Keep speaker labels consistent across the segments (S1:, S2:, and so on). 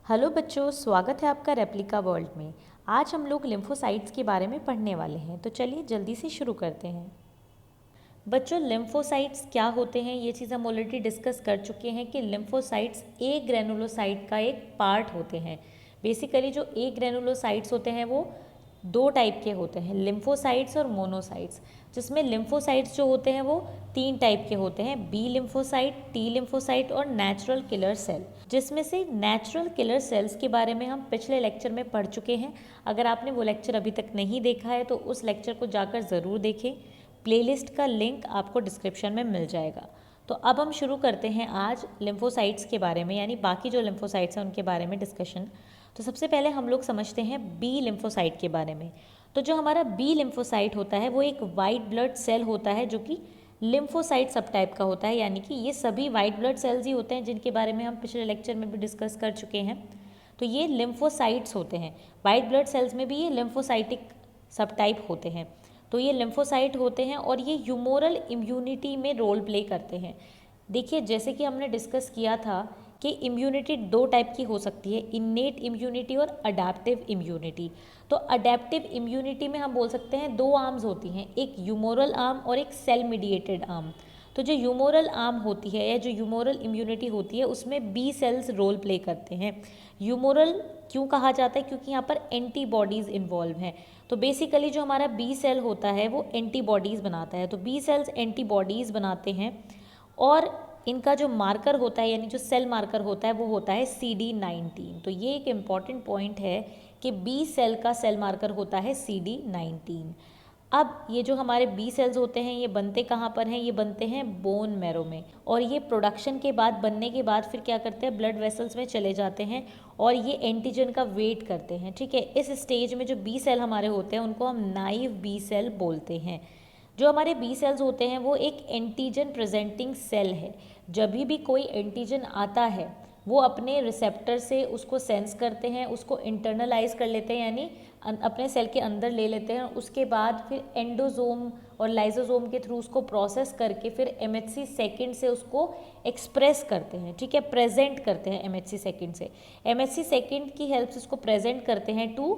S1: Hello बच्चों, स्वागत है आपका रेप्लिका वर्ल्ड में। आज हम लोग लिम्फोसाइट्स के बारे में पढ़ने वाले हैं, तो चलिए जल्दी से शुरू करते हैं। बच्चों, लिम्फोसाइट्स क्या होते हैं ये चीज़ हम ऑलरेडी डिस्कस कर चुके हैं कि लिम्फोसाइट्स ए ग्रैनुलोसाइट का एक पार्ट होते हैं। बेसिकली जो ए ग्रैनुलोसाइट्स होते हैं वो दो टाइप के होते हैं, लिम्फोसाइट्स और मोनोसाइट्स। जिसमें लिम्फोसाइट्स जो होते हैं वो तीन टाइप के होते हैं, बी लिम्फोसाइट, टी लिम्फोसाइट और नेचुरल किलर सेल। जिसमें से नेचुरल किलर सेल्स के बारे में हम पिछले लेक्चर में पढ़ चुके हैं। अगर आपने वो लेक्चर अभी तक नहीं देखा है तो उस लेक्चर को जाकर ज़रूर देखें। प्लेलिस्ट का लिंक आपको डिस्क्रिप्शन में मिल जाएगा। तो अब हम शुरू करते हैं आज लिम्फोसाइट्स के बारे में, यानी बाकी जो लिम्फोसाइट्स हैं उनके बारे में डिस्कशन। तो सबसे पहले हम लोग समझते हैं बी लिम्फोसाइट के बारे में। तो जो हमारा बी लिम्फोसाइट होता है वो एक वाइट ब्लड सेल होता है जो कि लिम्फोसाइट सब टाइप का होता है, यानी कि ये सभी वाइट ब्लड सेल्स ही होते हैं जिनके बारे में हम पिछले लेक्चर में भी डिस्कस कर चुके हैं। तो ये लिम्फोसाइट्स होते हैं। वाइट ब्लड सेल्स में भी ये लिम्फोसाइटिक सब टाइप होते हैं। तो ये लिम्फोसाइट होते हैं और ये ह्यूमोरल इम्यूनिटी में रोल प्ले करते हैं। देखिए, जैसे कि हमने डिस्कस किया था कि इम्यूनिटी दो टाइप की हो सकती है, इन्नेट इम्यूनिटी और अडेप्टिव इम्यूनिटी। तो अडेप्टिव इम्यूनिटी में हम बोल सकते हैं दो आर्म्स होती हैं, एक ह्यूमोरल आर्म और एक सेल मीडिएटेड आर्म। तो जो ह्यूमोरल आर्म होती है या जो ह्यूमोरल इम्यूनिटी होती है उसमें बी सेल्स रोल प्ले करते हैं। ह्यूमोरल क्यों कहा जाता है? क्योंकि यहाँ पर एंटीबॉडीज़ इन्वॉल्व हैं। तो बेसिकली जो हमारा बी सेल होता है वो एंटीबॉडीज़ बनाता है। तो बी सेल्स एंटीबॉडीज़ बनाते हैं और इनका जो मार्कर होता है यानी जो सेल मार्कर होता है वो होता है CD19। तो ये एक इम्पॉर्टेंट पॉइंट है कि बी सेल का सेल मार्कर होता है CD19। अब ये जो हमारे बी सेल्स होते हैं ये बनते कहाँ पर हैं? ये बनते हैं बोन मैरो में। और ये प्रोडक्शन के बाद, बनने के बाद फिर क्या करते हैं? ब्लड वेसल्स में चले जाते हैं और ये एंटीजन का वेट करते हैं। ठीक है, इस स्टेज में जो बी सेल हमारे होते हैं उनको हम नाइव बी सेल बोलते हैं। जो हमारे बी सेल्स होते हैं वो एक एंटीजन प्रेजेंटिंग सेल है। जब भी कोई एंटीजन आता है वो अपने रिसेप्टर से उसको सेंस करते हैं, उसको इंटरनलाइज कर लेते हैं, यानी अपने सेल के अंदर ले लेते हैं। उसके बाद फिर एंडोजोम और लाइजोजोम के थ्रू उसको प्रोसेस करके फिर MHC सेकेंड से उसको एक्सप्रेस करते हैं। ठीक है, प्रेजेंट करते हैं MHC सेकेंड से। MHC सेकेंड की हेल्प से उसको प्रेजेंट करते हैं टू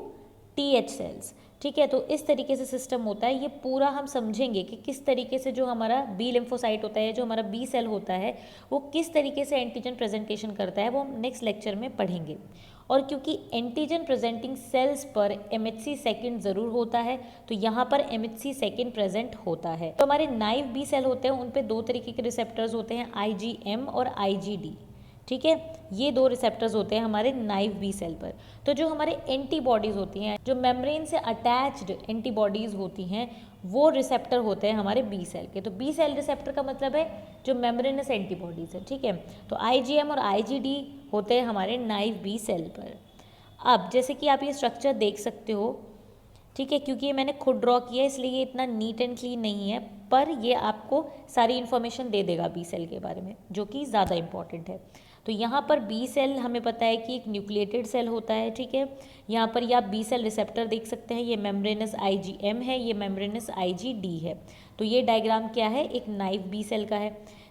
S1: TH सेल्स। ठीक है, तो इस तरीके से सिस्टम होता है। ये पूरा हम समझेंगे कि किस तरीके से जो हमारा बी लिम्फोसाइट होता है, जो हमारा बी सेल होता है, वो किस तरीके से एंटीजन प्रेजेंटेशन करता है, वो हम नेक्स्ट लेक्चर में पढ़ेंगे। और क्योंकि एंटीजन प्रेजेंटिंग सेल्स पर MHC सेकेंड ज़रूर होता है तो यहाँ पर MHC सेकेंड प्रेजेंट होता है। तो हमारे नाइव बी सेल होते हैं उन पे दो तरीके के रिसेप्टर्स होते हैं, IgM और IgD। ठीक है, ये दो रिसेप्टर्स होते हैं हमारे नाइव बी सेल पर। तो जो हमारे एंटीबॉडीज़ होती हैं, जो मेम्ब्रेन से अटैच्ड एंटीबॉडीज़ होती हैं, वो रिसेप्टर होते हैं हमारे बी सेल के। तो बी सेल रिसेप्टर का मतलब है जो मेम्ब्रेनस एंटीबॉडीज़ है। ठीक है, तो IgM और IgD होते हैं हमारे नाइव बी सेल पर। अब जैसे कि आप ये स्ट्रक्चर देख सकते हो, ठीक है, क्योंकि ये मैंने खुद ड्रॉ किया है इसलिए ये इतना नीट एंड क्लीन नहीं है, पर ये आपको सारी इन्फॉर्मेशन दे देगा बी सेल के बारे में, जो कि ज़्यादा इंपॉर्टेंट है। तो यहाँ पर बी सेल हमें पता है कि एक न्यूक्लिएटेड सेल होता है। ठीक है, यहाँ पर ये आप बी सेल रिसेप्टर देख सकते हैं, ये मेम्ब्रेनस IgM है, ये मेम्ब्रेनस IgD है। तो ये डायग्राम क्या है? एक नाइव बी सेल का है।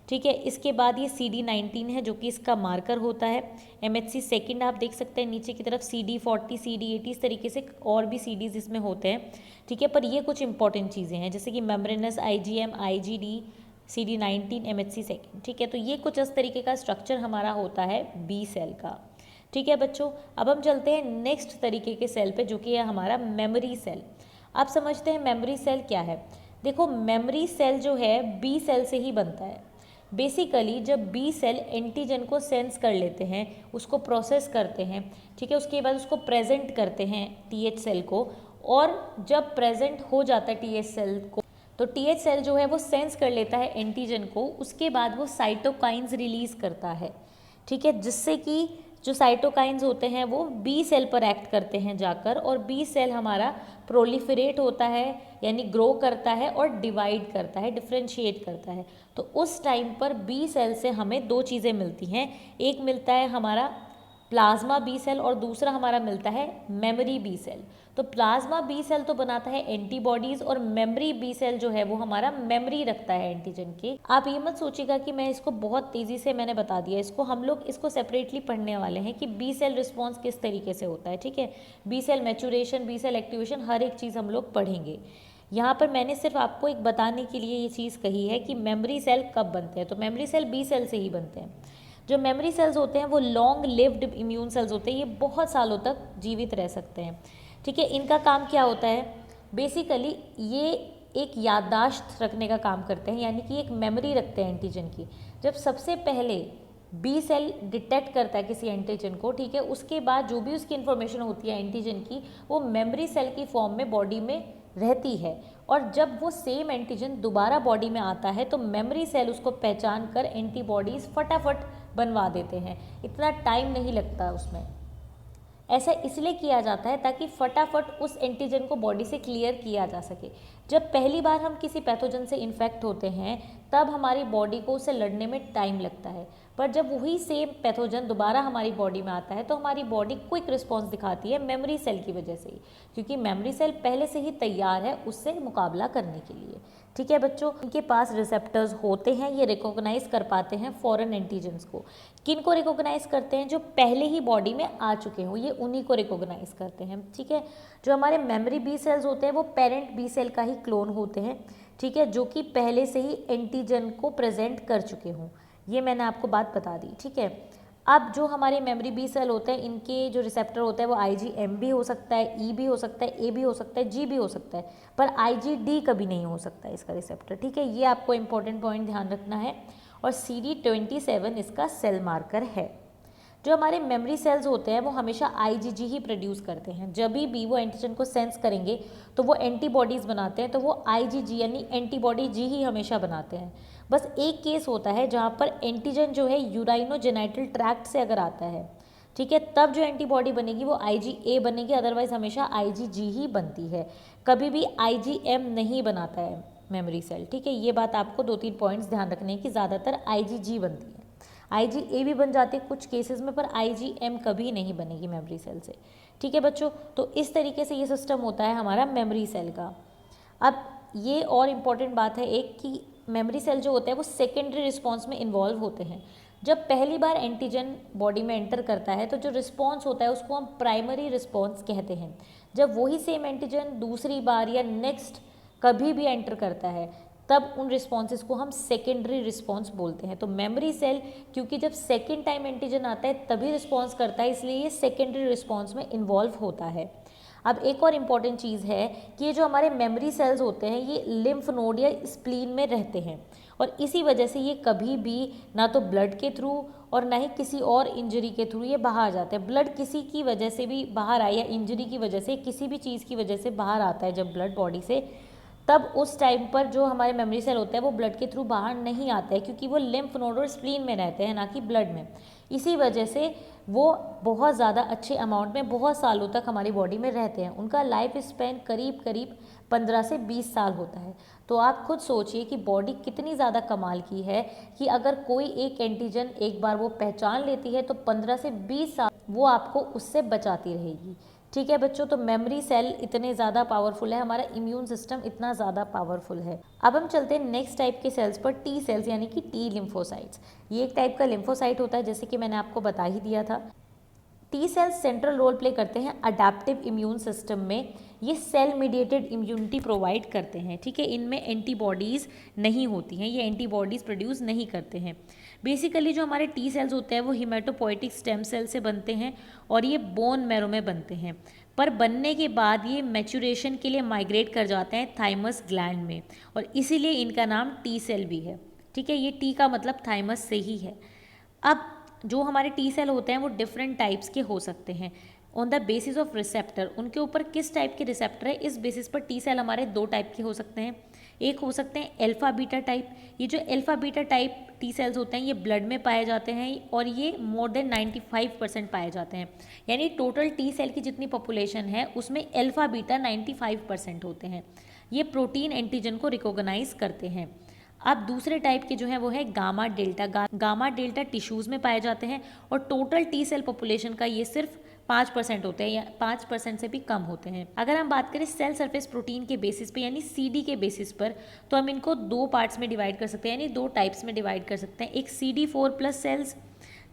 S1: ठीक है, इसके बाद ये CD19 है जो कि इसका मार्कर होता है। MHC सेकेंड आप देख सकते हैं नीचे की तरफ, CD40, CD80, इस तरीके से और भी CDs इसमें होते हैं। ठीक है, पर ये कुछ इंपॉर्टेंट चीज़ें हैं जैसे कि membranes IgM, IgD, CD19, MHC second. ठीक है, तो ये कुछ इस तरीके का स्ट्रक्चर हमारा होता है बी सेल का। ठीक है बच्चों, अब हम चलते हैं नेक्स्ट तरीके के सेल पे जो कि है हमारा मेमोरी सेल। आप समझते हैं मेमोरी सेल क्या है? देखो, मेमोरी सेल जो है बी सेल से ही बनता है। बेसिकली जब बी सेल एंटीजन को सेंस कर लेते हैं, उसको प्रोसेस करते हैं, ठीक है, उसके बाद उसको प्रेजेंट करते हैं TH सेल को, और जब प्रेजेंट हो जाता है TH सेल को तो TH सेल जो है वो सेंस कर लेता है एंटीजन को। उसके बाद वो साइटोकाइंस रिलीज़ करता है। ठीक है, जिससे कि जो साइटोकाइंस होते हैं वो बी सेल पर एक्ट करते हैं जाकर, और बी सेल हमारा प्रोलिफरेट होता है, यानी ग्रो करता है और डिवाइड करता है, डिफ्रेंशिएट करता है। तो उस टाइम पर बी सेल से हमें दो चीज़ें मिलती हैं। एक मिलता है हमारा प्लाज्मा बी सेल और दूसरा हमारा मिलता है मेमोरी बी सेल। तो प्लाज्मा बी सेल तो बनाता है एंटीबॉडीज और मेमोरी बी सेल जो है वो हमारा मेमोरी रखता है एंटीजन की। आप ये मत सोचिएगा कि मैं इसको बहुत तेजी से मैंने बता दिया, इसको हम लोग इसको सेपरेटली पढ़ने वाले हैं कि बी सेल रिस्पॉन्स किस तरीके से होता है, ठीक है। B cell maturation, B cell activation, हर एक चीज़ हम लोग पढ़ेंगे। यहाँ पर मैंने सिर्फ आपको एक बताने के लिए ये चीज़ कही है कि मेमोरी सेल कब बनते हैं। तो मेमोरी सेल बी सेल से ही बनते हैं। जो मेमोरी सेल्स होते हैं वो लॉन्ग लिव्ड इम्यून सेल्स होते हैं, ये बहुत सालों तक जीवित रह सकते हैं, ठीक है। इनका काम क्या होता है, बेसिकली ये एक याददाश्त रखने का काम करते हैं, यानी कि एक मेमोरी रखते हैं एंटीजन की। जब सबसे पहले बी सेल डिटेक्ट करता है किसी एंटीजन को, ठीक है, उसके बाद जो भी उसकी इन्फॉर्मेशन होती है एंटीजन की वो मेमोरी सेल की फॉर्म में बॉडी में रहती है। और जब वो सेम एंटीजन दोबारा बॉडी में आता है तो मेमोरी सेल उसको पहचान कर एंटीबॉडीज़ फटाफट बनवा देते हैं, इतना टाइम नहीं लगता उसमें। ऐसा इसलिए किया जाता है ताकि फटाफट उस एंटीजन को बॉडी से क्लियर किया जा सके। जब पहली बार हम किसी पैथोजन से इन्फेक्ट होते हैं तब हमारी बॉडी को उससे लड़ने में टाइम लगता है, पर जब वही सेम पैथोजन दोबारा हमारी बॉडी में आता है तो हमारी बॉडी क्विक रिस्पॉन्स दिखाती है मेमोरी सेल की वजह से ही, क्योंकि मेमोरी सेल पहले से ही तैयार है उससे मुकाबला करने के लिए, ठीक है बच्चों। इनके पास रिसेप्टर्स होते हैं, ये रिकॉग्नाइज कर पाते हैं फॉरेन एंटीजन्स को। किन को रिकॉग्नाइज करते हैं, जो पहले ही बॉडी में आ चुके हों, ये उन्हीं को रिकॉग्नाइज करते हैं, ठीक है। जो हमारे मेमोरी बी सेल्स होते हैं वो पेरेंट बी सेल का ही क्लोन होते हैं, ठीक है, जो कि पहले से ही एंटीजन को प्रेजेंट कर चुके हों। ये मैंने आपको बात बता दी, ठीक है। अब जो हमारे मेमोरी बी सेल होते हैं इनके जो रिसेप्टर होता है वो IgM भी हो सकता है, E भी हो सकता है, A भी हो सकता है, G भी हो सकता है, पर IgD कभी नहीं हो सकता इसका रिसेप्टर, ठीक है। ये आपको इंपॉर्टेंट पॉइंट ध्यान रखना है। और CD27 इसका सेल मार्कर है। जो हमारे मेमोरी सेल्स होते हैं वो हमेशा IgG ही प्रोड्यूस करते हैं। जब भी वो एंटीजन को सेंस करेंगे तो वो एंटीबॉडीज़ बनाते हैं, तो वो IgG यानी एंटीबॉडी जी ही हमेशा बनाते हैं। बस एक केस होता है जहाँ पर एंटीजन जो है यूराइनोजेनाइटल ट्रैक्ट से अगर आता है, ठीक है, तब जो एंटीबॉडी बनेगी वो IgA बनेगी, अदरवाइज हमेशा IgG ही बनती है, कभी भी IgM नहीं बनाता है मेमोरी सेल, ठीक है। ये बात आपको 2-3 पॉइंट्स ध्यान रखने हैं कि ज़्यादातर IgG बनती है, IgA भी बन जाती है कुछ केसेस में, पर IgM कभी नहीं बनेगी मेमोरी सेल से, ठीक है बच्चों। तो इस तरीके से ये सिस्टम होता है हमारा मेमोरी सेल का। अब ये और इम्पॉर्टेंट बात है एक कि मेमोरी सेल जो होते हैं वो सेकेंडरी रिस्पॉन्स में इन्वॉल्व होते हैं। जब पहली बार एंटीजन बॉडी में एंटर करता है तो जो रिस्पॉन्स होता है उसको हम प्राइमरी रिस्पॉन्स कहते हैं। जब वही सेम एंटीजन दूसरी बार या नेक्स्ट कभी भी एंटर करता है तब उन रिस्पॉन्सेज को हम सेकेंडरी रिस्पॉन्स बोलते हैं। तो मेमोरी सेल क्योंकि जब सेकेंड टाइम एंटीजन आता है तभी रिस्पॉन्स करता है, इसलिए ये सेकेंडरी रिस्पॉन्स में इन्वॉल्व होता है। अब एक और इम्पॉर्टेंट चीज़ है कि ये जो हमारे मेमोरी सेल्स होते हैं ये लिम्फ नोड या स्प्लीन में रहते हैं, और इसी वजह से ये कभी भी ना तो ब्लड के थ्रू और ना ही किसी और इंजरी के थ्रू ये बाहर जाते हैं। ब्लड किसी की वजह से भी बाहर आए या इंजरी की वजह से, किसी भी चीज़ की वजह से बाहर आता है जब ब्लड बॉडी से, तब उस टाइम पर जो हमारे मेमोरी सेल होते हैं वो ब्लड के थ्रू बाहर नहीं आते हैं, क्योंकि वो लिम्फ नोड और स्प्लीन में रहते हैं ना कि ब्लड में। इसी वजह से वो बहुत ज़्यादा अच्छे अमाउंट में बहुत सालों तक हमारी बॉडी में रहते हैं। उनका लाइफ स्पैन करीब करीब 15 से 20 साल होता है। तो आप खुद सोचिए कि बॉडी कितनी ज़्यादा कमाल की है कि अगर कोई एक एंटीजन एक बार वो पहचान लेती है तो 15 से 20 साल वो आपको उससे बचाती रहेगी, ठीक है बच्चों। तो मेमोरी सेल इतने ज़्यादा पावरफुल है, हमारा इम्यून सिस्टम इतना ज़्यादा पावरफुल है। अब हम चलते हैं नेक्स्ट टाइप के सेल्स पर, टी सेल्स यानी कि टी लिम्फोसाइट्स। ये एक टाइप का लिम्फोसाइट होता है जैसे कि मैंने आपको बता ही दिया था। T cells central role play करते हैं अडेप्टिव इम्यून सिस्टम में। ये सेल मीडिएटेड इम्यूनिटी प्रोवाइड करते हैं, ठीक है। इनमें एंटीबॉडीज़ नहीं होती हैं, ये एंटीबॉडीज़ प्रोड्यूस नहीं करते हैं। बेसिकली जो हमारे टी सेल्स होते हैं वो हिमेटोपोइटिक स्टेम सेल से बनते हैं और ये बोन मैरो में बनते हैं, पर बनने के बाद ये मैच्योरेशन के लिए माइग्रेट कर जाते हैं थाइमस ग्लैंड में, और इसीलिए इनका नाम टी सेल भी है, ठीक है। ये टी का मतलब थाइमस से ही है। अब जो हमारे टी सेल होते हैं वो डिफरेंट टाइप्स के हो सकते हैं on the basis of receptor. उनके ऊपर किस टाइप के रिसेप्टर है इस बेसिस पर टी सेल हमारे 2 टाइप के हो सकते हैं। एक हो सकते हैं अल्फा बीटा टाइप। ये जो alpha beta type T cells होते हैं ये ब्लड में पाए जाते हैं और ये मोर देन 95% पाए जाते हैं, यानी टोटल टी सेल की जितनी पॉपुलेशन है उसमें अल्फा बीटा 95% होते हैं। ये प्रोटीन एंटीजन को रिकॉग्नाइज करते हैं। अब दूसरे टाइप के जो है वो है gamma delta. Gamma delta tissues में पाए जाते हैं और टोटल टी सेल पॉपुलेशन का ये सिर्फ 5% होते हैं या 5% से भी कम होते हैं। अगर हम बात करें सेल सरफेस प्रोटीन के बेसिस पे यानी CD के बेसिस पर, तो हम इनको 2 पार्ट्स में डिवाइड कर सकते हैं, यानी 2 टाइप्स में डिवाइड कर सकते हैं। एक CD4+ सेल्स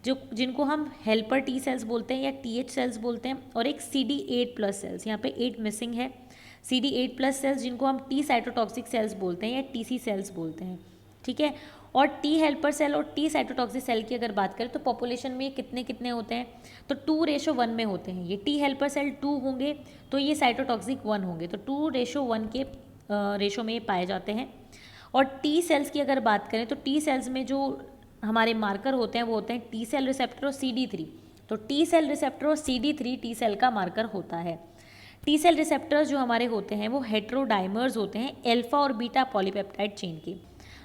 S1: जिनको हम हेल्पर टी सेल्स बोलते हैं या TH सेल्स बोलते हैं, और एक CD8+ सेल्स, यहाँ पे 8 मिसिंग है। CD8+ सेल्स जिनको हम टी साइटोटॉक्सिक सेल्स बोलते हैं या TC सेल्स बोलते हैं, ठीक है। और टी हेल्पर सेल और टी साइटोटॉक्सिक सेल की अगर बात करें तो पॉपुलेशन में ये कितने कितने होते हैं, तो 2:1 में होते हैं। ये टी हेल्पर सेल 2 होंगे तो ये साइटोटॉक्सिक 1 होंगे, तो 2:1 के रेशो में ये पाए जाते हैं। और टी सेल्स की अगर बात करें तो टी सेल्स में जो हमारे मार्कर होते हैं वो होते हैं टी सेल रिसेप्टर और CD3। तो टी सेल रिसेप्टर और CD3 टी सेल का मार्कर होता है। टी सेल रिसेप्टर्स जो हमारे होते हैं वो हेट्रोडाइमर्स होते हैं अल्फा और बीटा पॉलीपेप्टाइड चेन के।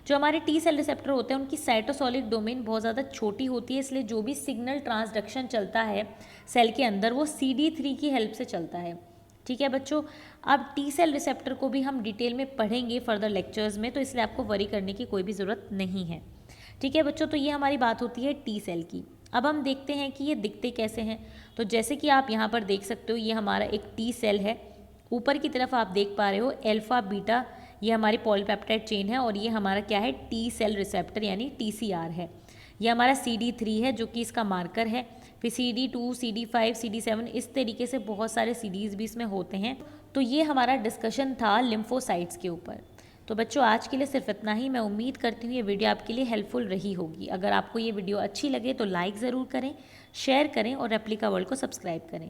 S1: जो हमारे टी सेल रिसेप्टर होते हैं उनकी साइटोसोलिक डोमेन बहुत ज़्यादा छोटी होती है, इसलिए जो भी सिग्नल ट्रांसडक्शन चलता है सेल के अंदर वो CD3 की हेल्प से चलता है, ठीक है बच्चों। अब टी सेल रिसेप्टर को भी हम डिटेल में पढ़ेंगे फर्दर लेक्चर्स में, तो इसलिए आपको वरी करने की कोई भी ज़रूरत नहीं है, ठीक है बच्चों। तो ये हमारी बात होती है टी सेल की। अब हम देखते हैं कि ये दिखते कैसे हैं। तो जैसे कि आप यहाँ पर देख सकते हो, ये हमारा एक टी सेल है। ऊपर की तरफ आप देख पा रहे हो अल्फा बीटा, ये हमारी पॉलीपेप्टाइड चेन है, और ये हमारा क्या है, टी सेल रिसेप्टर यानी TCR है। ये हमारा CD3 है जो कि इसका मार्कर है। फिर CD2, CD5, CD7 इस तरीके से बहुत सारे सीरीज भी इसमें होते हैं। तो ये हमारा डिस्कशन था लिम्फोसाइट्स के ऊपर। तो बच्चों आज के लिए सिर्फ इतना ही। मैं उम्मीद करती हूँ ये वीडियो आपके लिए हेल्पफुल रही होगी। अगर आपको ये वीडियो अच्छी लगे तो लाइक ज़रूर करें, शेयर करें और रेप्लिका वर्ल्ड को सब्सक्राइब करें।